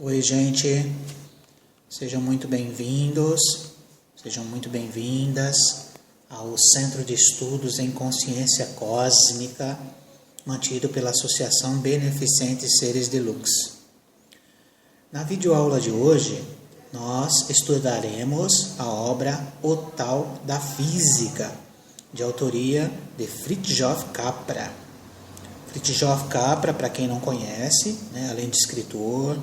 Oi, gente, sejam muito bem-vindos, sejam muito bem-vindas ao Centro de Estudos em Consciência Cósmica, mantido pela Associação Beneficente Seres de Luz. Na videoaula de hoje, nós estudaremos a obra O Tal da Física, de autoria de Fritjof Capra. Fritjof Capra, para quem não conhece, além de escritor,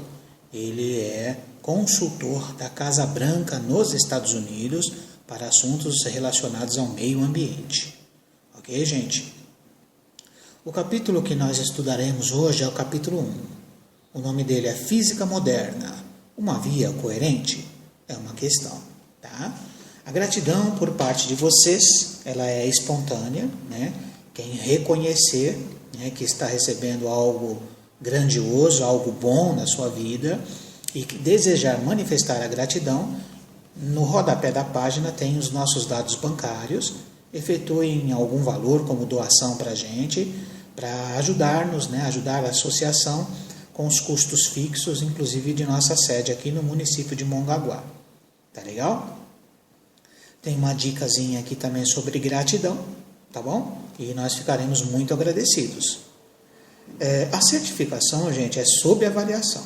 ele é consultor da Casa Branca nos Estados Unidos para assuntos relacionados ao meio ambiente. Ok, gente? O capítulo que nós estudaremos hoje é o capítulo 1. O nome dele é Física Moderna. Uma via coerente? É uma questão, tá? A gratidão por parte de vocês, ela é espontânea, né? Quem reconhecer, que está recebendo algo grandioso, algo bom na sua vida e que desejar manifestar a gratidão, no rodapé da página tem os nossos dados bancários, efetuem algum valor como doação para a gente, para ajudar-nos, ajudar a associação com os custos fixos, inclusive de nossa sede aqui no município de Mongaguá. Tá legal? Tem uma dicasinha aqui também sobre gratidão, tá bom? E nós ficaremos muito agradecidos. A certificação, gente, é sob avaliação.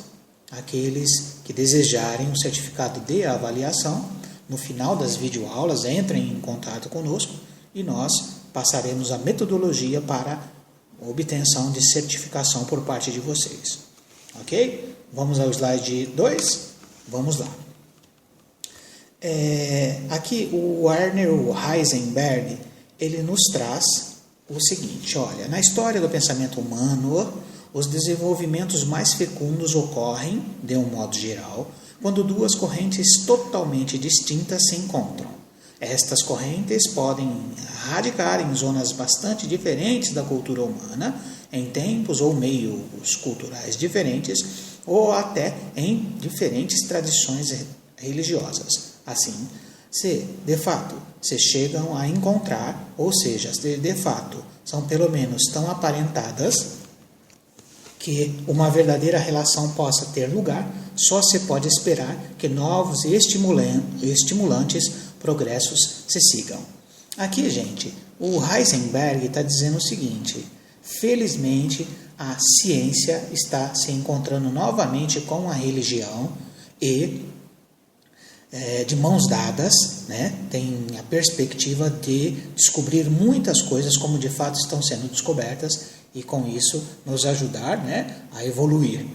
Aqueles que desejarem um certificado de avaliação, no final das videoaulas, entrem em contato conosco e nós passaremos a metodologia para obtenção de certificação por parte de vocês. Ok? Vamos ao slide 2? Vamos lá. Aqui o Werner Heisenberg, ele nos traz o seguinte, olha, na história do pensamento humano, os desenvolvimentos mais fecundos ocorrem, de um modo geral, quando duas correntes totalmente distintas se encontram. Estas correntes podem radicar em zonas bastante diferentes da cultura humana, em tempos ou meios culturais diferentes, ou até em diferentes tradições religiosas. Assim, se de fato se chegam a encontrar, ou seja, se de fato são pelo menos tão aparentadas que uma verdadeira relação possa ter lugar, só se pode esperar que novos e estimulantes progressos se sigam. Aqui, gente, o Heisenberg está dizendo o seguinte: felizmente a ciência está se encontrando novamente com a religião e de mãos dadas, tem a perspectiva de descobrir muitas coisas como de fato estão sendo descobertas e com isso nos ajudar a evoluir,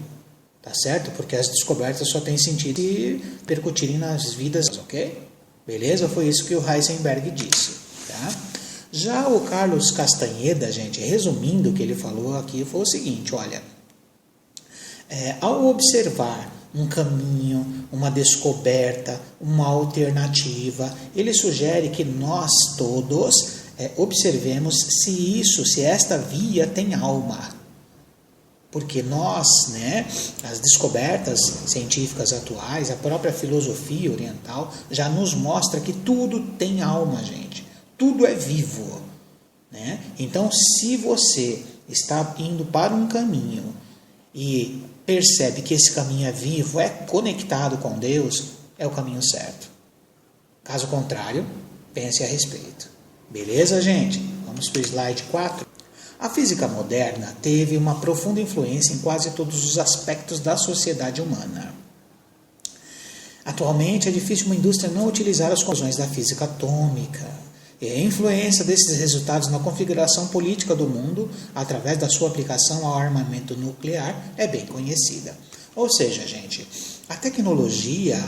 tá certo? Porque as descobertas só têm sentido se percutirem nas vidas, ok? Beleza? Foi isso que o Heisenberg disse, tá? Já o Carlos Castanheda, gente, resumindo o que ele falou aqui, foi o seguinte, olha, ao observar um caminho, uma descoberta, uma alternativa, ele sugere que nós todos observemos se esta via tem alma. Porque nós, as descobertas científicas atuais, a própria filosofia oriental, já nos mostra que tudo tem alma, gente. Tudo é vivo. Então, se você está indo para um caminho e percebe que esse caminho é vivo, é conectado com Deus, é o caminho certo. Caso contrário, pense a respeito. Beleza, gente? Vamos para o slide 4. A física moderna teve uma profunda influência em quase todos os aspectos da sociedade humana. Atualmente, é difícil uma indústria não utilizar as conclusões da física atômica. E a influência desses resultados na configuração política do mundo, através da sua aplicação ao armamento nuclear, é bem conhecida. Ou seja, gente, a tecnologia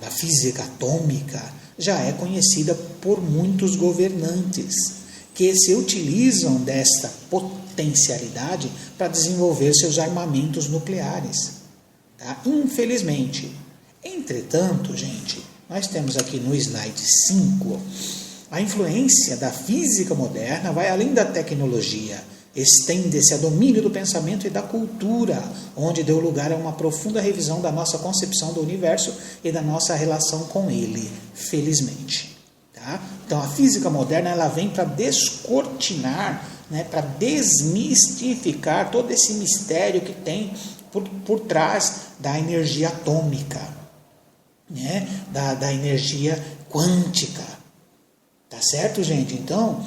da física atômica já é conhecida por muitos governantes, que se utilizam desta potencialidade para desenvolver seus armamentos nucleares. Tá? Infelizmente. Entretanto, gente, nós temos aqui no slide 5, a influência da física moderna vai além da tecnologia, estende-se a domínio do pensamento e da cultura, onde deu lugar a uma profunda revisão da nossa concepção do universo e da nossa relação com ele, felizmente. Tá? Então, a física moderna ela vem para descortinar, para desmistificar todo esse mistério que tem por trás da energia atômica, né? da energia quântica. Tá certo, gente? Então,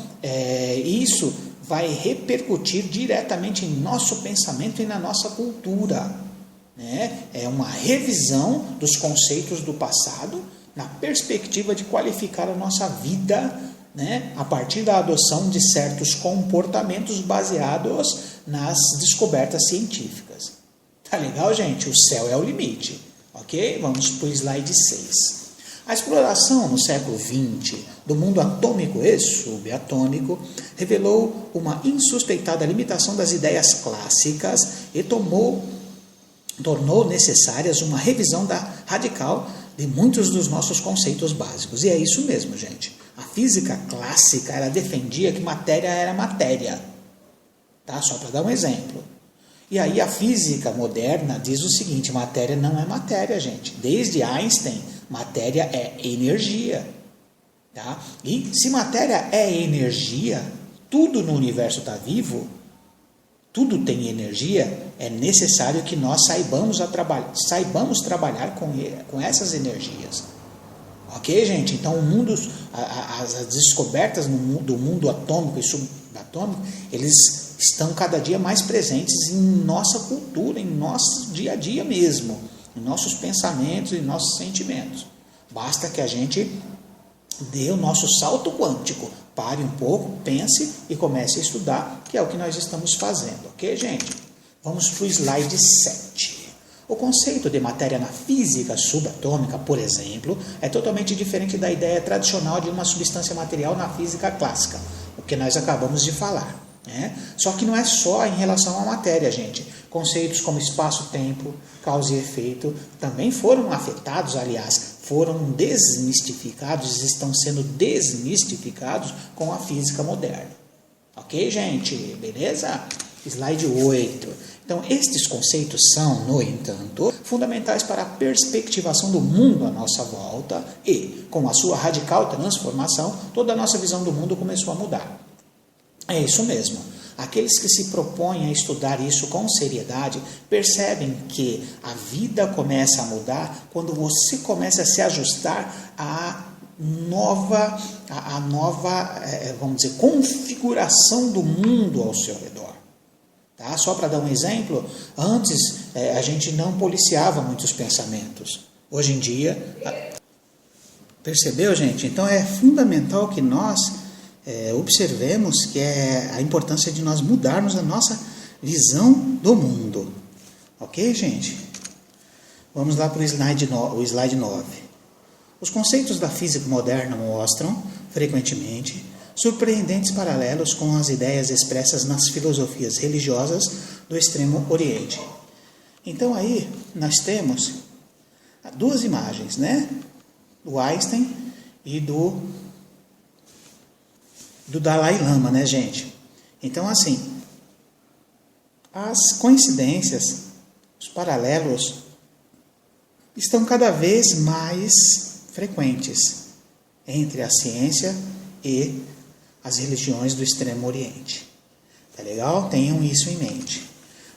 isso vai repercutir diretamente em nosso pensamento e na nossa cultura, né? É uma revisão dos conceitos do passado na perspectiva de qualificar a nossa vida, né? A partir da adoção de certos comportamentos baseados nas descobertas científicas. Tá legal, gente? O céu é o limite, ok? Vamos para o slide 6. A exploração no século XX do mundo atômico e subatômico revelou uma insuspeitada limitação das ideias clássicas e tornou necessárias uma revisão radical de muitos dos nossos conceitos básicos. E é isso mesmo, gente. A física clássica, ela defendia que matéria era matéria. Tá? Só para dar um exemplo. E aí a física moderna diz o seguinte: matéria não é matéria, gente. Desde Einstein, matéria é energia. Tá? E se matéria é energia, tudo no universo está vivo, tudo tem energia, é necessário que nós saibamos trabalhar com essas energias. Ok, gente? Então, as descobertas do mundo atômico e subatômico, eles estão cada dia mais presentes em nossa cultura, em nosso dia a dia mesmo, em nossos pensamentos e nossos sentimentos. Basta que a gente dê o nosso salto quântico, pare um pouco, pense e comece a estudar, que é o que nós estamos fazendo, ok, gente? Vamos para o slide 7. O conceito de matéria na física subatômica, por exemplo, é totalmente diferente da ideia tradicional de uma substância material na física clássica, o que nós acabamos de falar. Só que não é só em relação à matéria, gente. Conceitos como espaço-tempo, causa e efeito também foram afetados, aliás, foram desmistificados, estão sendo desmistificados com a física moderna. Ok, gente? Beleza? Slide 8. Então, estes conceitos são, no entanto, fundamentais para a perspectivação do mundo à nossa volta e, com a sua radical transformação, toda a nossa visão do mundo começou a mudar. É isso mesmo. Aqueles que se propõem a estudar isso com seriedade percebem que a vida começa a mudar quando você começa a se ajustar à nova, vamos dizer, configuração do mundo ao seu redor. Tá? Só para dar um exemplo, antes a gente não policiava muitos pensamentos. Hoje em dia, percebeu, gente? Então é fundamental que nós observemos que é a importância de nós mudarmos a nossa visão do mundo. Ok, gente? Vamos lá para o slide 9. Os conceitos da física moderna mostram, frequentemente, surpreendentes paralelos com as ideias expressas nas filosofias religiosas do Extremo Oriente. Então aí nós temos duas imagens, né? Do Einstein e do Dalai Lama, né, gente? Então, assim, as coincidências, os paralelos estão cada vez mais frequentes entre a ciência e as religiões do Extremo Oriente. Tá legal? Tenham isso em mente.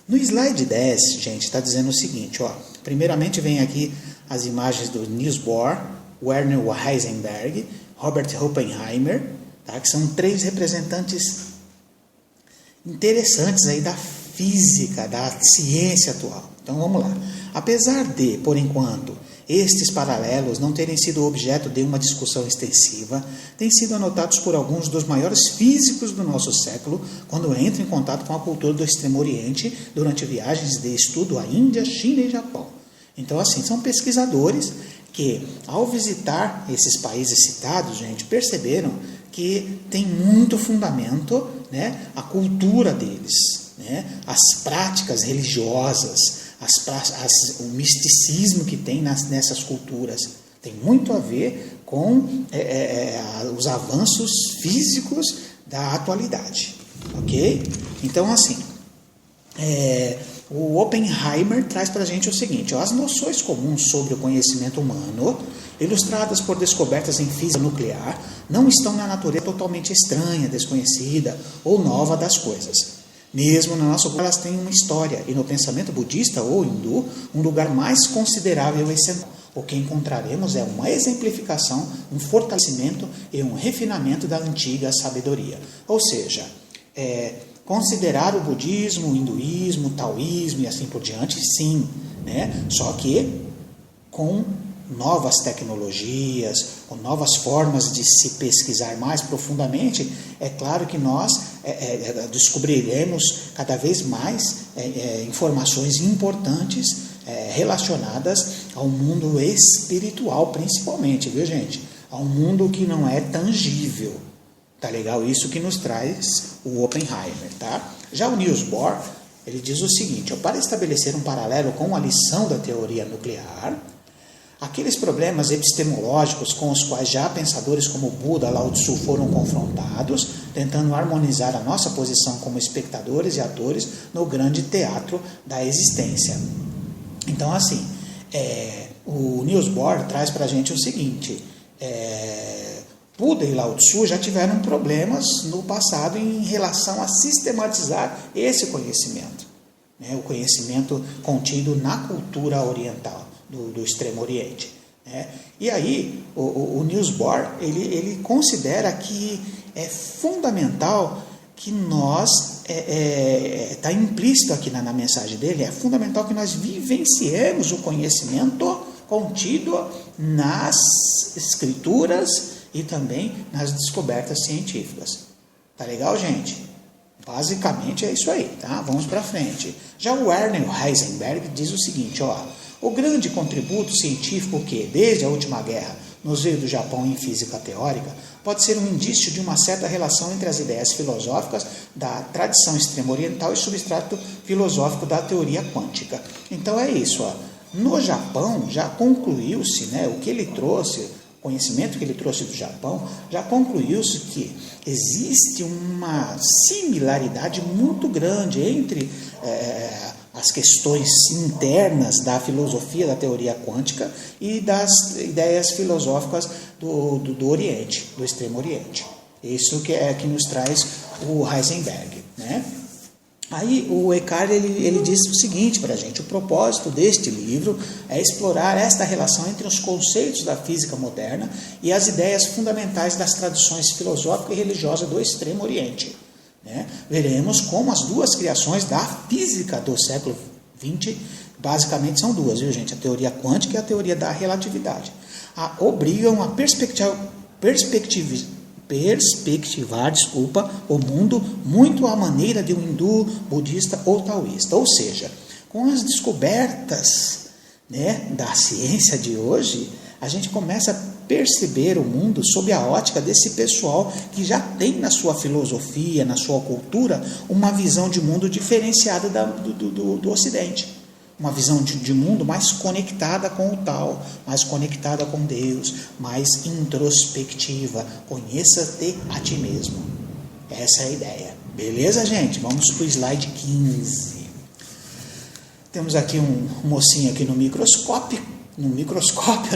No slide 10, gente, está dizendo o seguinte, ó. Primeiramente vem aqui as imagens do Niels Bohr, Werner Heisenberg, Robert Oppenheimer, tá? Que são 3 representantes interessantes aí da física, da ciência atual. Então vamos lá. Apesar de, por enquanto, estes paralelos não terem sido objeto de uma discussão extensiva, têm sido anotados por alguns dos maiores físicos do nosso século quando entram em contato com a cultura do Extremo Oriente durante viagens de estudo à Índia, China e Japão. Então, assim, são pesquisadores que, ao visitar esses países citados, gente, perceberam que tem muito fundamento, né, a cultura deles, né, as práticas religiosas, o misticismo que tem nessas culturas. Tem muito a ver com os avanços físicos da atualidade. Ok? Então, assim, o Oppenheimer traz para a gente o seguinte, ó, as noções comuns sobre o conhecimento humano, ilustradas por descobertas em física nuclear, não estão na natureza totalmente estranha, desconhecida ou nova das coisas. Mesmo na nossa cultura, elas têm uma história, e no pensamento budista ou hindu, um lugar mais considerável e central. O que encontraremos é uma exemplificação, um fortalecimento e um refinamento da antiga sabedoria. Ou seja, considerar o budismo, o hinduísmo, o taoísmo e assim por diante, sim, né? Só que com novas tecnologias, com novas formas de se pesquisar mais profundamente, é claro que nós descobriremos cada vez mais informações importantes relacionadas ao mundo espiritual, principalmente, viu, gente? A um mundo que não é tangível. Tá legal? Isso que nos traz o Oppenheimer, tá? Já o Niels Bohr, ele diz o seguinte, para estabelecer um paralelo com a lição da teoria nuclear, aqueles problemas epistemológicos com os quais já pensadores como Buda, Lao Tzu foram confrontados, tentando harmonizar a nossa posição como espectadores e atores no grande teatro da existência. Então, assim, o Niels Bohr traz para a gente o seguinte, Buda e Lao Tzu já tiveram problemas no passado em relação a sistematizar esse conhecimento, né? O conhecimento contido na cultura oriental, do Extremo Oriente, né? E aí, o Niels Bohr, ele considera que é fundamental que nós, está implícito aqui na mensagem dele, é fundamental que nós vivenciemos o conhecimento contido nas escrituras e também nas descobertas científicas. Tá legal, gente? Basicamente é isso aí, tá? Vamos para frente. Já o Werner Heisenberg diz o seguinte, o grande contributo científico que, desde a última guerra, nos veio do Japão em física teórica, pode ser um indício de uma certa relação entre as ideias filosóficas da tradição extremo-oriental e o substrato filosófico da teoria quântica. Então é isso, no Japão já concluiu-se, né, o que ele trouxe, o conhecimento que ele trouxe do Japão, já concluiu-se que existe uma similaridade muito grande entre as questões internas da filosofia da teoria quântica e das ideias filosóficas do Oriente, do Extremo Oriente. Isso que nos traz o Heisenberg, né? Aí o Eckhart ele diz o seguinte para a gente, o propósito deste livro é explorar esta relação entre os conceitos da física moderna e as ideias fundamentais das tradições filosófica e religiosa do Extremo Oriente. Né? Veremos como as duas criações da física do século XX, basicamente são duas, viu, gente? A teoria quântica e a teoria da relatividade. Obrigam a perspectivar o mundo muito à maneira de um hindu, budista ou taoísta. Ou seja, com as descobertas, né, da ciência de hoje, a gente começa a perceber o mundo sob a ótica desse pessoal que já tem na sua filosofia, na sua cultura, uma visão de mundo diferenciada do Ocidente. Uma visão de mundo mais conectada com o tal, mais conectada com Deus, mais introspectiva. Conheça-te a ti mesmo. Essa é a ideia. Beleza, gente? Vamos para o slide 15. Temos aqui um mocinho aqui no microscópio,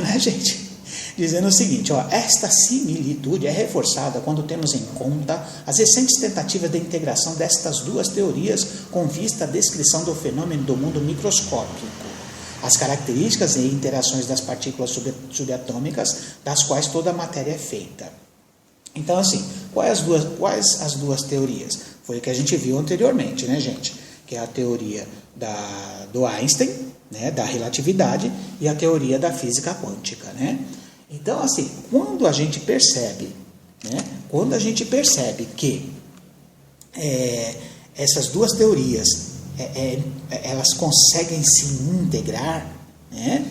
né, gente? Dizendo o seguinte, esta similitude é reforçada quando temos em conta as recentes tentativas de integração destas duas teorias com vista à descrição do fenômeno do mundo microscópico, as características e interações das partículas subatômicas das quais toda a matéria é feita. Então, assim, quais as duas teorias? Foi o que a gente viu anteriormente, né, gente? Que é a teoria do Einstein, né, da relatividade, e a teoria da física quântica, né? Então, assim, quando a gente percebe que essas duas teorias elas conseguem se integrar, né?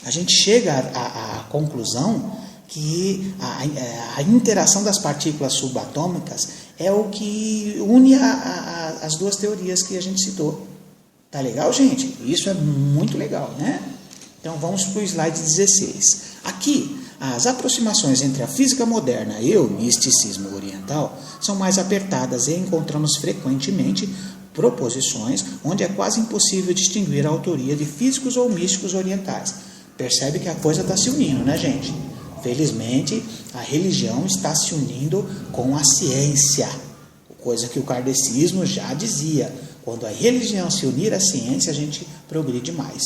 A gente chega à conclusão que a interação das partículas subatômicas é o que une as duas teorias que a gente citou. Tá legal, gente? Isso é muito legal, né? Então vamos para o slide 16. Aqui, as aproximações entre a física moderna e o misticismo oriental são mais apertadas e encontramos frequentemente proposições onde é quase impossível distinguir a autoria de físicos ou místicos orientais. Percebe que a coisa está se unindo, né, gente? Felizmente, a religião está se unindo com a ciência, coisa que o kardecismo já dizia. Quando a religião se unir à ciência, a gente progride mais.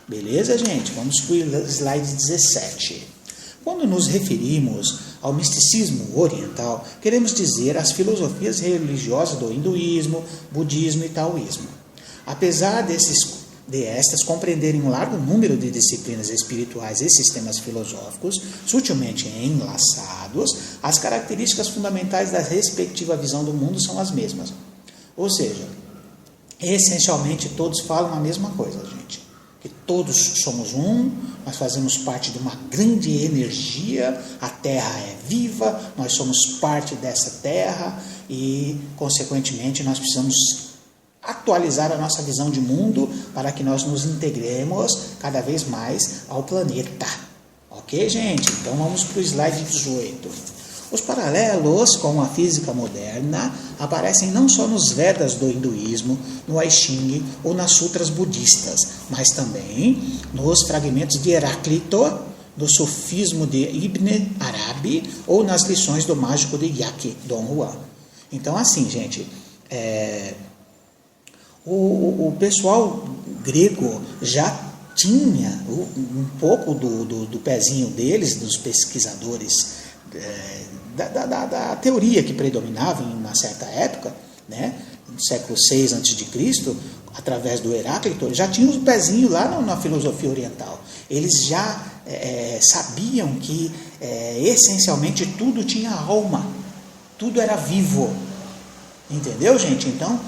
Beleza, gente? Vamos para o slide 17. Quando nos referimos ao misticismo oriental, queremos dizer as filosofias religiosas do hinduísmo, budismo e taoísmo. Apesar destas compreenderem um largo número de disciplinas espirituais e sistemas filosóficos, sutilmente enlaçados, as características fundamentais da respectiva visão do mundo são as mesmas. Ou seja, essencialmente todos falam a mesma coisa, gente. Que todos somos um, nós fazemos parte de uma grande energia, a Terra é viva, nós somos parte dessa Terra e, consequentemente, nós precisamos atualizar a nossa visão de mundo para que nós nos integremos cada vez mais ao planeta. Ok, gente? Então vamos para o slide 18. Os paralelos com a física moderna aparecem não só nos Vedas do hinduísmo, no I Ching ou nas sutras budistas, mas também nos fragmentos de Heráclito, do sufismo de Ibn Arabi ou nas lições do mágico de Yaki, Don Juan. Então, assim, gente, o pessoal grego já tinha um pouco do pezinho deles, dos pesquisadores da teoria que predominava em uma certa época, né, no século VI a.C., através do Heráclito, já tinha um pezinho lá na filosofia oriental. Eles já sabiam que essencialmente tudo tinha alma, tudo era vivo. Entendeu, gente? Então,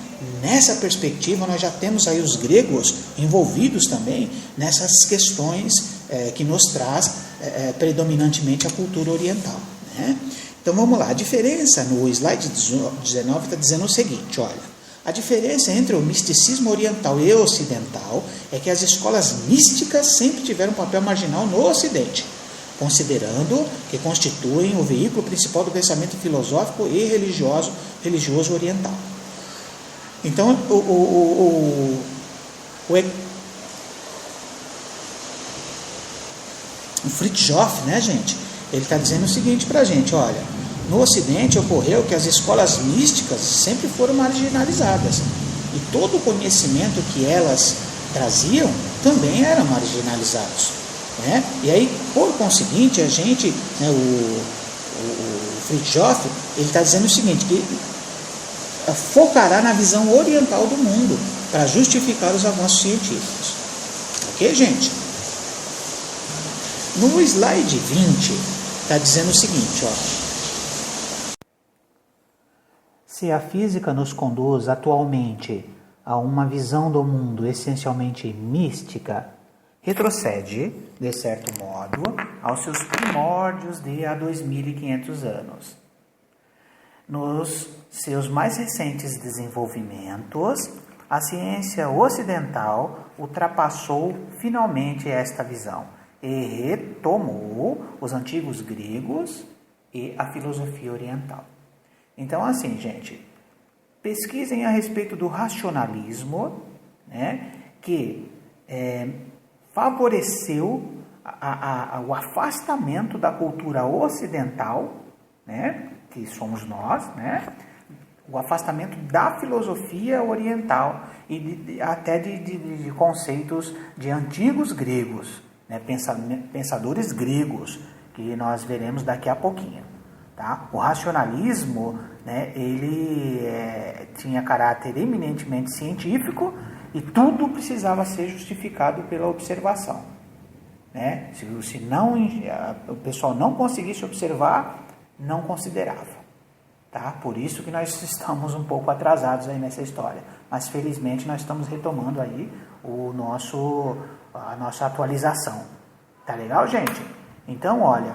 nessa perspectiva, nós já temos aí os gregos envolvidos também nessas questões que nos traz predominantemente a cultura oriental, né? Então, vamos lá. A diferença no slide 19 está dizendo o seguinte, olha. A diferença entre o misticismo oriental e ocidental é que as escolas místicas sempre tiveram um papel marginal no Ocidente, considerando que constituem o veículo principal do pensamento filosófico e religioso oriental. Então, o Fritjof, né, gente, ele está dizendo o seguinte para a gente, olha, no Ocidente ocorreu que as escolas místicas sempre foram marginalizadas e todo o conhecimento que elas traziam também eram marginalizados, né? E aí, por conseguinte, a gente, né, o Fritjof, ele está dizendo o seguinte, que focará na visão oriental do mundo para justificar os avanços científicos. Ok, gente? No slide 20, está dizendo o seguinte, ó. Se a física nos conduz atualmente a uma visão do mundo essencialmente mística, retrocede, de certo modo, aos seus primórdios de há 2.500 anos. Nos seus mais recentes desenvolvimentos, a ciência ocidental ultrapassou finalmente esta visão e retomou os antigos gregos e a filosofia oriental. Então, assim, gente, pesquisem a respeito do racionalismo, né, que favoreceu o afastamento da cultura ocidental, né, que somos nós, né, o afastamento da filosofia oriental e até de conceitos de antigos gregos, né, pensadores gregos, que nós veremos daqui a pouquinho. Tá? O racionalismo, né, ele tinha caráter eminentemente científico e tudo precisava ser justificado pela observação, né? Se o pessoal não conseguisse observar, não considerava, tá? Por isso que nós estamos um pouco atrasados aí nessa história, mas felizmente nós estamos retomando aí a nossa atualização. Tá legal, gente? Então, olha,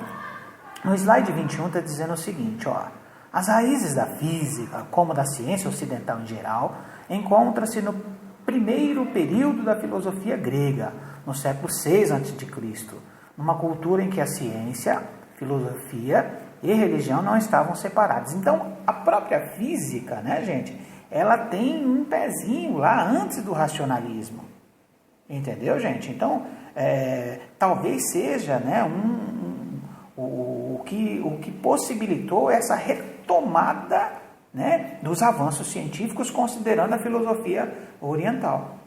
no slide 21 está dizendo o seguinte, ó, as raízes da física, como da ciência ocidental em geral, encontram-se no primeiro período da filosofia grega, no século VI a.C., numa cultura em que a ciência, filosofia e religião não estavam separadas. Então, a própria física, né, gente, ela tem um pezinho lá antes do racionalismo. Entendeu, gente? Então, talvez seja, né, o que possibilitou essa retomada, né, dos avanços científicos, considerando a filosofia oriental,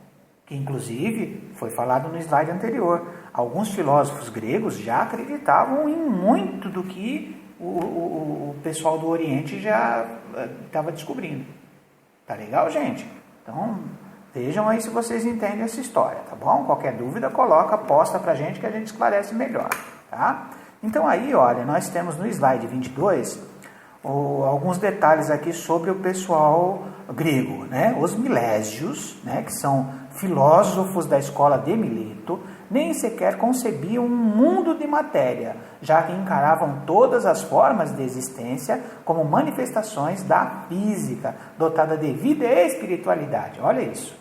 que inclusive foi falado no slide anterior. Alguns filósofos gregos já acreditavam em muito do que o pessoal do Oriente já estava descobrindo. Tá legal, gente? Então, vejam aí se vocês entendem essa história, tá bom? Qualquer dúvida, coloca, posta pra gente que a gente esclarece melhor, tá? Então aí, olha, nós temos no slide 22 alguns detalhes aqui sobre o pessoal grego, né? Os Milésios, né, que são filósofos da escola de Mileto, nem sequer concebiam um mundo de matéria, já que encaravam todas as formas de existência como manifestações da física, dotada de vida e espiritualidade. Olha isso.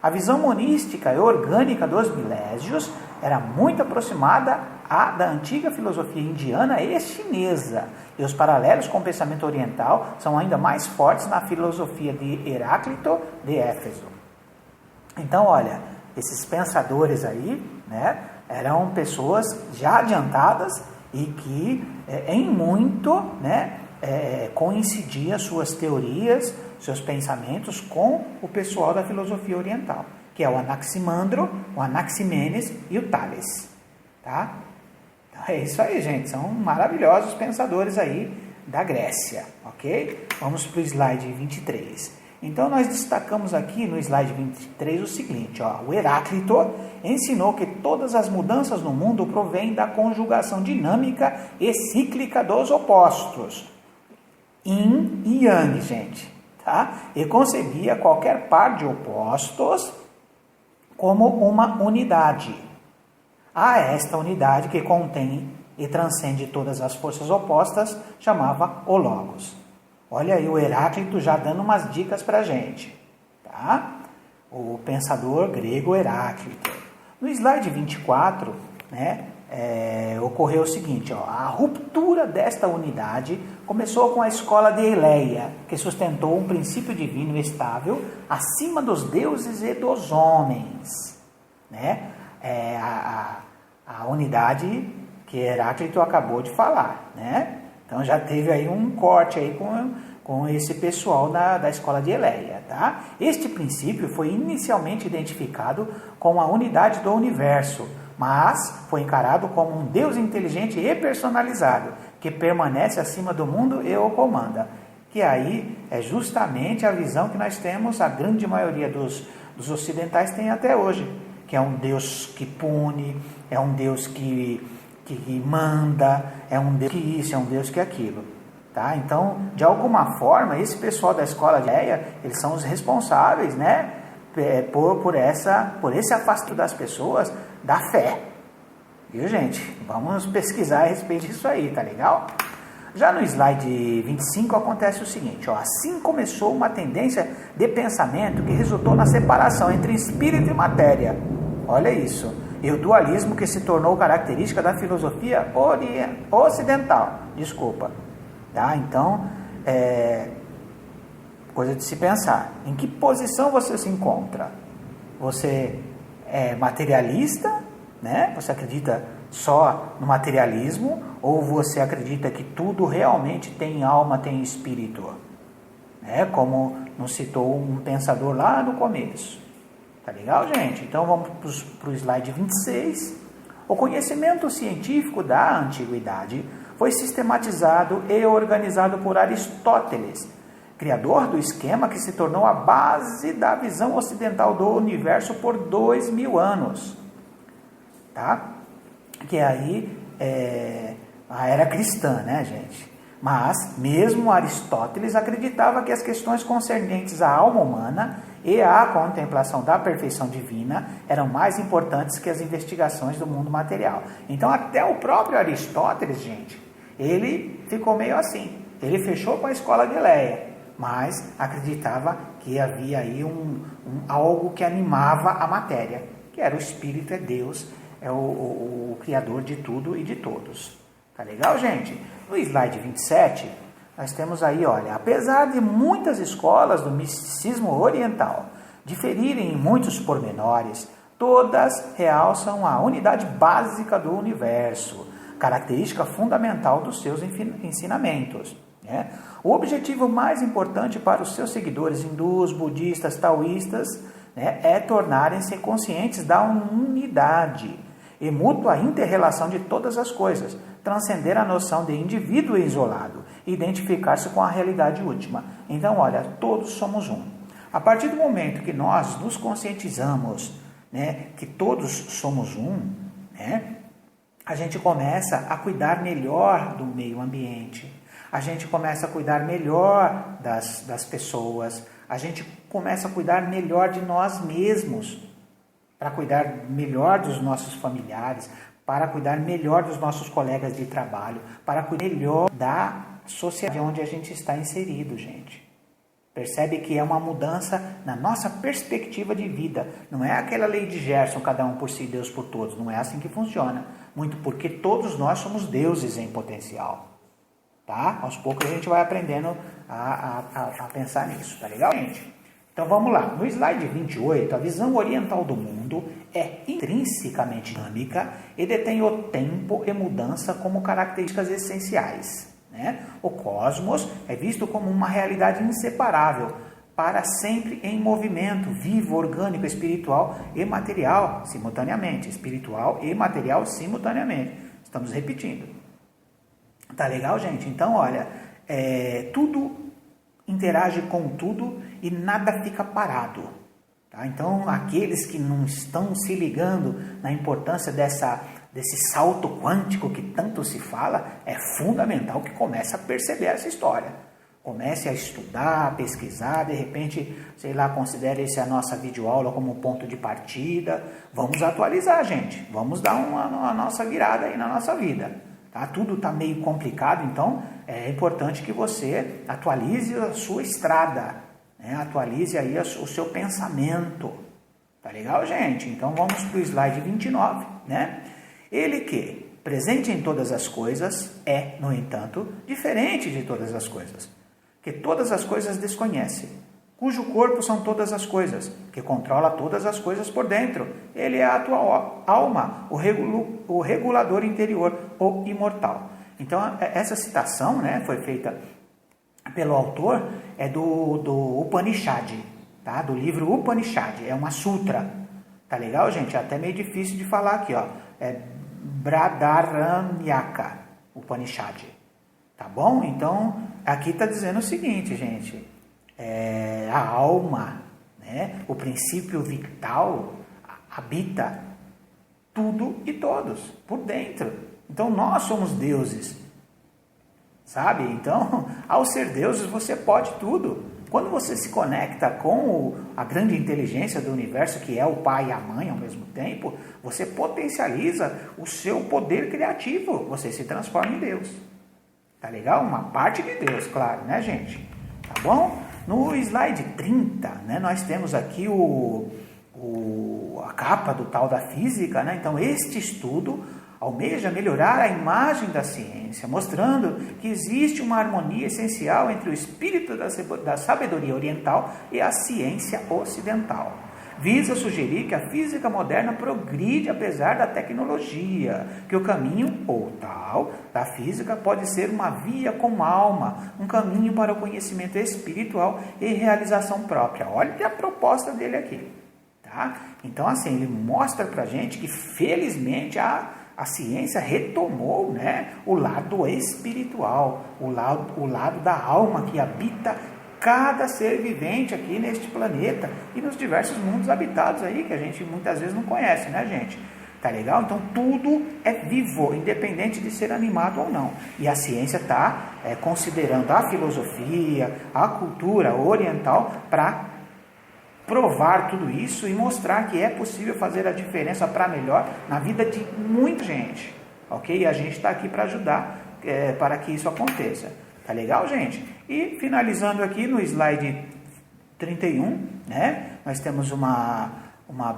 A visão monística e orgânica dos Milésios era muito aproximada à da antiga filosofia indiana e chinesa, e os paralelos com o pensamento oriental são ainda mais fortes na filosofia de Heráclito de Éfeso. Então, olha, esses pensadores aí, né, eram pessoas já adiantadas e que em muito, né, coincidia suas teorias, seus pensamentos com o pessoal da filosofia oriental, que é o Anaximandro, o Anaximenes e o Tales, tá? Então é isso aí, gente, são maravilhosos pensadores aí da Grécia, ok? Vamos para o slide 23. Então nós destacamos aqui no slide 23 o seguinte, ó, o Heráclito ensinou que todas as mudanças no mundo provêm da conjugação dinâmica e cíclica dos opostos, Yin e Yang, gente, tá? E concebia qualquer par de opostos como uma unidade. A esta unidade que contém e transcende todas as forças opostas, chamava o Logos. Olha aí o Heráclito já dando umas dicas para a gente, tá? O pensador grego Heráclito. No slide 24, né, ocorreu o seguinte, ó, a ruptura desta unidade começou com a escola de Eleia, que sustentou um princípio divino estável acima dos deuses e dos homens, né? A unidade que Heráclito acabou de falar, né? Então já teve aí um corte aí com esse pessoal da escola de Eleia, tá? Este princípio foi inicialmente identificado como a unidade do universo, mas foi encarado como um Deus inteligente e personalizado, que permanece acima do mundo e o comanda. Que aí é justamente a visão que nós temos, a grande maioria dos ocidentais tem até hoje, que é um Deus que pune, é um Deus que manda, é um Deus que isso, é um Deus que aquilo, tá? Então, de alguma forma, esse pessoal da escola de Eleia, eles são os responsáveis, né, por esse afastamento das pessoas da fé, viu, gente? Vamos pesquisar a respeito disso aí, tá legal? Já no slide 25 acontece o seguinte, ó, assim começou uma tendência de pensamento que resultou na separação entre espírito e matéria, olha isso, e o dualismo que se tornou característica da filosofia ocidental, tá? Então, coisa de se pensar, em que posição você se encontra? Você é materialista, né? Você acredita só no materialismo, ou você acredita que tudo realmente tem alma, tem espírito, né? Como nos citou um pensador lá no começo. Tá legal, gente? Então vamos para o slide 26. O conhecimento científico da antiguidade foi sistematizado e organizado por Aristóteles, criador do esquema que se tornou a base da visão ocidental do universo por 2000 anos. Tá? Que aí a era cristã, né, gente? Mas mesmo Aristóteles acreditava que as questões concernentes à alma humana e à contemplação da perfeição divina eram mais importantes que as investigações do mundo material. Então até o próprio Aristóteles, gente, ele ficou meio assim. Ele fechou com a escola de Eleia, mas acreditava que havia aí algo que animava a matéria, que era o Espírito, é Deus, é o Criador de tudo e de todos. Tá legal, gente? No slide 27, nós temos aí, olha, apesar de muitas escolas do misticismo oriental diferirem em muitos pormenores, todas realçam a unidade básica do universo, característica fundamental dos seus ensinamentos. Né? O objetivo mais importante para os seus seguidores hindus, budistas, taoístas, né, é tornarem-se conscientes da unidade e mútua inter-relação de todas as coisas, transcender a noção de indivíduo isolado e identificar-se com a realidade última. Então, olha, todos somos um. A partir do momento que nós nos conscientizamos, né, que todos somos um, né, a gente começa a cuidar melhor do meio ambiente, a gente começa a cuidar melhor das pessoas, a gente começa a cuidar melhor de nós mesmos, para cuidar melhor dos nossos familiares, para cuidar melhor dos nossos colegas de trabalho, para cuidar melhor da sociedade onde a gente está inserido, gente. Percebe que é uma mudança na nossa perspectiva de vida. Não é aquela lei de Gerson, cada um por si, Deus por todos. Não é assim que funciona. Muito porque todos nós somos deuses em potencial. Tá? Aos poucos a gente vai aprendendo a pensar nisso. Tá legal, gente? Então vamos lá. No slide 28, a visão oriental do mundo é intrinsecamente dinâmica e detém o tempo e mudança como características essenciais. Né? O cosmos é visto como uma realidade inseparável, para sempre em movimento, vivo, orgânico, espiritual e material simultaneamente. Espiritual e material simultaneamente. Estamos repetindo. Tá legal, gente? Então, olha, tudo interage com tudo e nada fica parado. Tá? Então, aqueles que não estão se ligando na importância desse salto quântico que tanto se fala, é fundamental que comece a perceber essa história. Comece a estudar, a pesquisar, de repente, sei lá, considere esse a nossa videoaula como ponto de partida. Vamos atualizar, gente. Vamos dar uma nossa virada aí na nossa vida. Tá? Tudo está meio complicado, então é importante que você atualize a sua estrada, né? Atualize aí o seu pensamento. Tá legal, gente? Então vamos para o slide 29, né? Ele que, presente em todas as coisas, é, no entanto, diferente de todas as coisas, que todas as coisas desconhece, cujo corpo são todas as coisas, que controla todas as coisas por dentro. Ele é a tua alma, o regulador interior, o imortal. Então, essa citação, né, foi feita pelo autor, é do Upanishad, tá? Do livro Upanishad, é uma sutra. Tá legal, gente? É até meio difícil de falar aqui, ó. É Bradaranyaka, Upanishad. Tá bom? Então, aqui está dizendo o seguinte, gente. A alma, né, o princípio vital, habita tudo e todos, por dentro. Então, nós somos deuses, sabe? Então, ao ser deuses, você pode tudo. Quando você se conecta com a grande inteligência do universo, que é o pai e a mãe ao mesmo tempo, você potencializa o seu poder criativo, você se transforma em Deus. Tá legal? Uma parte de Deus, claro, né, gente? Tá bom? No slide 30, né, nós temos aqui a capa do tal da física, né? Então, este estudo almeja melhorar a imagem da ciência, mostrando que existe uma harmonia essencial entre o espírito da sabedoria oriental e a ciência ocidental. Visa sugerir que a física moderna progride apesar da tecnologia, que o caminho, ou tal, da física pode ser uma via com alma, um caminho para o conhecimento espiritual e realização própria. Olha a proposta dele aqui. Tá? Então, assim, ele mostra pra gente que, felizmente, a ciência retomou, né, o lado espiritual, o lado da alma que habita cada ser vivente aqui neste planeta e nos diversos mundos habitados aí, que a gente muitas vezes não conhece, né, gente? Tá legal? Então, tudo é vivo, independente de ser animado ou não. E a ciência está considerando a filosofia, a cultura oriental para provar tudo isso e mostrar que é possível fazer a diferença para melhor na vida de muita gente, ok? E a gente está aqui para ajudar para que isso aconteça. Tá legal, gente? E finalizando aqui no slide 31, né? Nós temos uma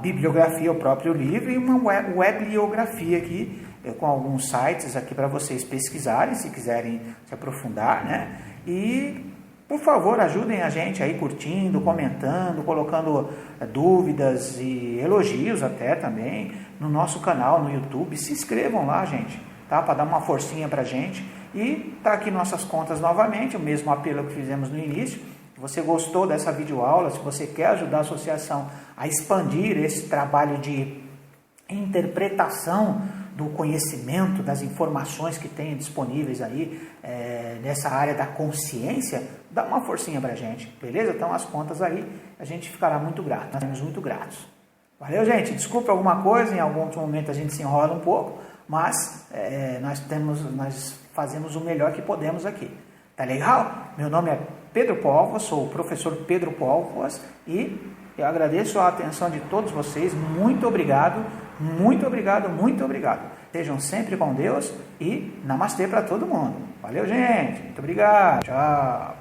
bibliografia, o próprio livro, e uma webliografia aqui, com alguns sites aqui para vocês pesquisarem, se quiserem se aprofundar, né? E por favor, ajudem a gente aí curtindo, comentando, colocando dúvidas e elogios até também no nosso canal no YouTube. Se inscrevam lá, gente. tá? Para dar uma forcinha para a gente. E tá aqui nossas contas novamente, o mesmo apelo que fizemos no início. Se você gostou dessa videoaula, se você quer ajudar a associação a expandir esse trabalho de interpretação do conhecimento, das informações que tem disponíveis aí nessa área da consciência, dá uma forcinha pra gente, beleza? Então as contas aí, a gente ficará muito grato, nós estamos muito gratos. Valeu, gente? Desculpa alguma coisa, em algum outro momento a gente se enrola um pouco, mas nós fazemos o melhor que podemos aqui. Tá legal? Meu nome é Pedro Póvoas, sou o professor Pedro Póvoas e eu agradeço a atenção de todos vocês. Muito obrigado, muito obrigado, muito obrigado. Sejam sempre com Deus e namastê para todo mundo. Valeu, gente. Muito obrigado. Tchau.